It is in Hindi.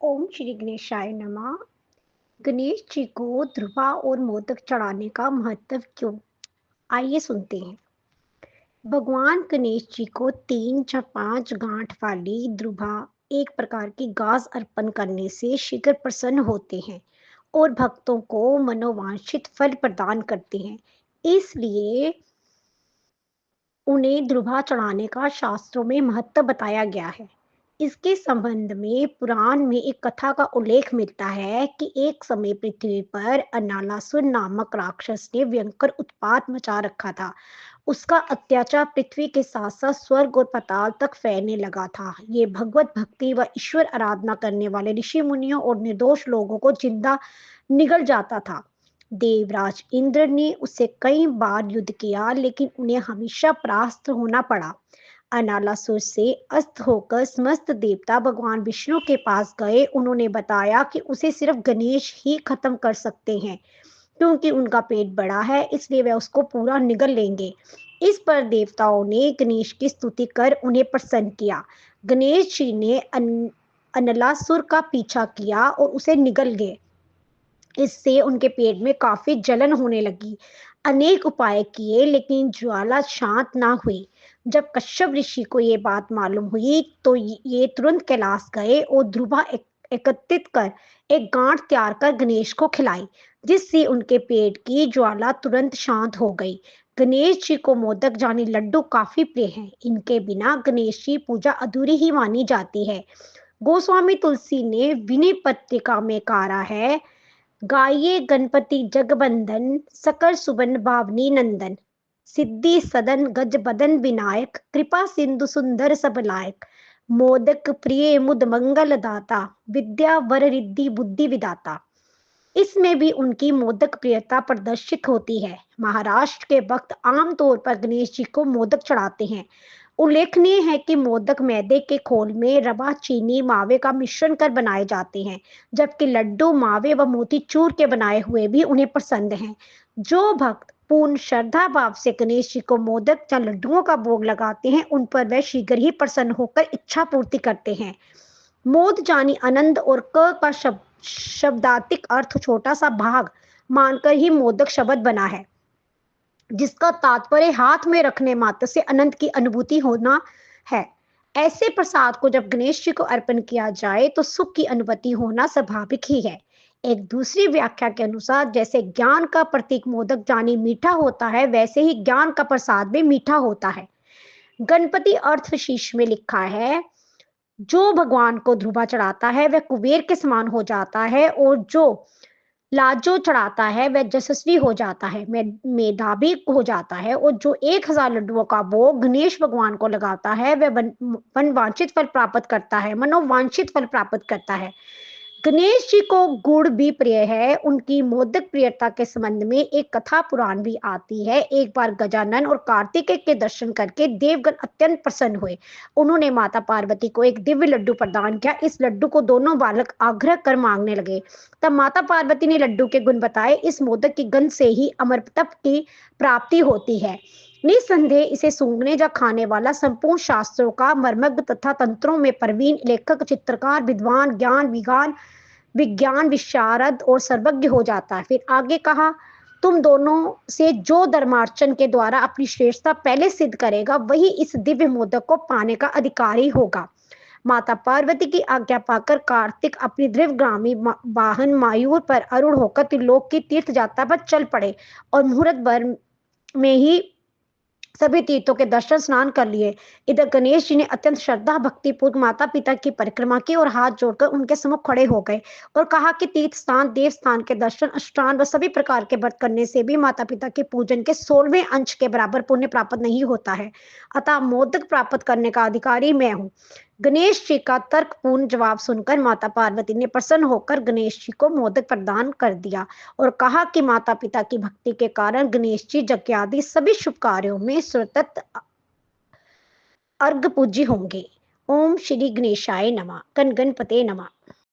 ओम श्री गणेशाय नमः। गणेश जी को ध्रुवा और मोदक चढ़ाने का महत्व क्यों? आइए सुनते हैं। भगवान गणेश जी को 3 या 5 गांठ वाली ध्रुवा एक प्रकार की गाज अर्पण करने से शीघ्र प्रसन्न होते हैं और भक्तों को मनोवांछित फल प्रदान करते हैं। इसलिए उन्हें ध्रुवा चढ़ाने का शास्त्रों में महत्व बताया गया है। इसके संबंध में पुराण में एक कथा का उल्लेख मिलता है कि एक समय पृथ्वी पर अनालासुर नामक राक्षस ने भयंकर उत्पात मचा रखा था। उसका अत्याचार पृथ्वी के साथ साथ स्वर्ग और पाताल तक फैलने लगा था। ये भगवत भक्ति व ईश्वर आराधना करने वाले ऋषि मुनियों और निर्दोष लोगों को जिंदा निगल जाता था। देवराज इंद्र ने उससे कई बार युद्ध किया, लेकिन उन्हें हमेशा परास्त होना पड़ा। अनालासुर से अस्त होकर समस्त देवता भगवान विष्णु के पास गए। उन्होंने बताया कि उसे सिर्फ गणेश ही खत्म कर सकते हैं, क्योंकि उनका पेट बड़ा है, इसलिए वह उसको पूरा निगल लेंगे। इस पर देवताओं ने गणेश की स्तुति कर उन्हें प्रसन्न किया। गणेश जी ने अनलासुर का पीछा किया और उसे निगल गए। इससे उनके पेट में काफी जलन होने लगी। अनेक उपाय किए, लेकिन ज्वाला शांत ना हुई। जब कश्यप ऋषि को ये बात मालूम हुई तो ये तुरंत कैलाश गए और ध्रुवा एकत्रित कर एक गांठ तैयार कर गणेश को खिलाई, जिससे उनके पेट की ज्वाला तुरंत शांत हो गई। गणेश जी को मोदक यानी लड्डू काफी प्रिय हैं। इनके बिना गणेश जी पूजा अधूरी ही मानी जाती है। गोस्वामी तुलसी ने विनय पत्रिका में कहा है, गाइए गणपति जगबंदन, सकल सुबन भावनी नंदन, सिद्धि सदन गज बदन विनायक, कृपा सिंधु सुंदर सब लायक, मोदक प्रिय मुद मंगल दाता, विद्या वर रिद्धि बुद्धि विदाता। इसमें भी उनकी मोदक प्रियता प्रदर्शित होती है। महाराष्ट्र के भक्त आमतौर पर गणेश जी को मोदक चढ़ाते हैं। उल्लेखनीय है कि मोदक मैदे के खोल में रवा, चीनी, मावे का मिश्रण कर बनाए जाते हैं, जबकि लड्डू मावे व मोतीचूर के बनाए हुए भी उन्हें पसंद हैं। जो भक्त पूर्ण श्रद्धा भाव से गणेश जी को मोदक या लड्डुओं का भोग लगाते हैं, उन पर वह शीघ्र ही प्रसन्न होकर इच्छा पूर्ति करते हैं। मोद जानी आनंद और क का शब्दातिक अर्थ छोटा सा भाग मानकर ही मोदक शब्द बना है, जिसका तात्पर्य हाथ में रखने मात्र से अनंत की अनुभूति होना है। ऐसे प्रसाद को जब गणेश जी को अर्पण किया जाए तो सुख की अनुभूति होना स्वाभाविक ही है। एक दूसरी व्याख्या के अनुसार जैसे ज्ञान का प्रतीक मोदक जानी मीठा होता है, वैसे ही ज्ञान का प्रसाद भी मीठा होता है। गणपति अर्थशीर्ष में लिखा है, जो भगवान को ध्रुवा चढ़ाता है वह कुबेर के समान हो जाता है, और जो लाजो चढ़ाता है वह यशस्वी हो जाता है, मेधावी हो जाता है, और जो 1000 लड्डुओं का भोग गणेश भगवान को लगाता है वह मनवांछित फल प्राप्त करता है, मनोवांछित फल प्राप्त करता है। गणेश जी को गुड़ भी प्रिय है। उनकी मोदक प्रियता के संबंध में एक कथा पुराण भी आती है। एक बार गजानन और कार्तिकेय के दर्शन करके देवगण अत्यंत प्रसन्न हुए। उन्होंने माता पार्वती को एक दिव्य लड्डू प्रदान किया। इस लड्डू को दोनों बालक आग्रह कर मांगने लगे। तब माता पार्वती ने लड्डू के गुण बताए। इस मोदक की गंध से ही अमरतप की प्राप्ति होती है। निसंदेह इसे सूंघने या खाने वाला संपूर्ण शास्त्रों का मर्मज्ञ तथा तंत्रों में प्रवीण लेखक, चित्रकार, विद्वान, विज्ञान विशारद और सर्वज्ञ हो जाता है। फिर आगे कहा, तुम दोनों से जो धर्मार्चन के द्वारा अपनी श्रेष्ठता पहले सिद्ध करेगा, वही इस दिव्य मोदक को पाने का अधिकारी होगा। माता पार्वती की आज्ञा पाकर कार्तिक अपनी ध्रुवगामी वाहन मायूर पर आरूढ़ होकर त्रिलोक की तीर्थ यात्रा पर चल पड़े और मुहूर्त भर में ही सभी तीर्थों के दर्शन स्नान कर लिए। इधर गणेश जी ने अत्यंत श्रद्धा भक्ति पूर्वक माता पिता की परिक्रमा की और हाथ जोड़कर उनके सम्मुख खड़े हो गए और कहा कि तीर्थ स्थान, देव स्थान के दर्शन, अष्टांग व सभी प्रकार के व्रत करने से भी माता पिता के पूजन के 16वें अंश के बराबर पुण्य प्राप्त नहीं होता है। अतः मोदक प्राप्त करने का अधिकारी मैं हूँ। गणेश जी का तर्कपूर्ण जवाब सुनकर माता पार्वती ने प्रसन्न होकर गणेश जी को मोदक प्रदान कर दिया और कहा कि माता पिता की भक्ति के कारण गणेश जी यज्ञ आदि सभी शुभ कार्यों में सतत अर्घ पूज्य होंगे। ओम श्री गणेशाय नमः। गण गणपते नमः।